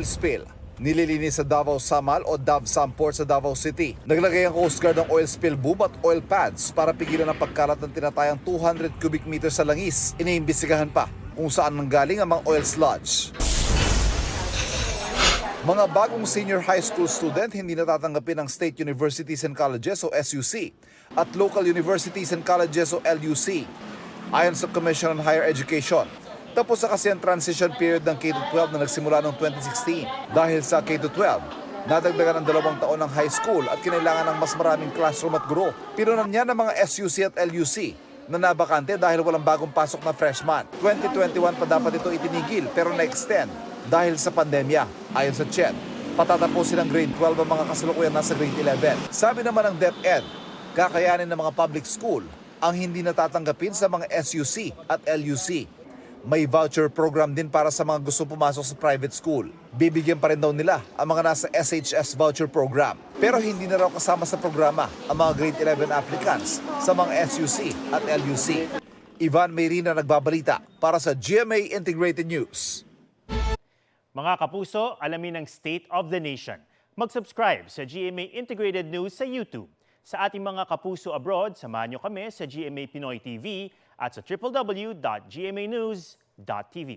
oil spill. Nililinis sa Davao Samal o Davsam Port sa Davao City. Naglagay ang Coast Guard ng oil spill boom at oil pads para pigilan ang pagkalat ng tinatayang 200 cubic meters sa langis. Iniimbestigahan pa kung saan nanggaling ang mga oil sludge. Mga bagong senior high school student hindi natatanggapin ng State Universities and Colleges o SUC at Local Universities and Colleges o LUC. Ayon sa Commission on Higher Education, tapos na kasi ang transition period ng K-12 na nagsimula noong 2016. Dahil sa K-12, nadagdagan ng 2 taon ng high school at kinailangan ng mas maraming classroom at guro. Pinunan niya ng mga SUC at LUC na nabakante dahil walang bagong pasok na freshman. 2021 pa dapat ito itinigil pero na-extend dahil sa pandemya. Ayon sa CHED, patatapusin ng grade 12 ang mga kasalukuyan nasa grade 11. Sabi naman ng DepEd, kakayanin ng mga public school ang hindi natatanggapin sa mga SUC at LUC. May voucher program din para sa mga gusto pumasok sa private school. Bibigyan pa rin daw nila ang mga nasa SHS voucher program. Pero hindi na raw kasama sa programa ang mga grade 11 applicants sa mga SUC at LUC. Ivan Mayrina nagbabalita para sa GMA Integrated News. Mga kapuso, alamin ang State of the Nation. Mag-subscribe sa GMA Integrated News sa YouTube. Sa ating mga kapuso abroad, samahan nyo kami sa GMA Pinoy TV at sa www.gmanews.tv.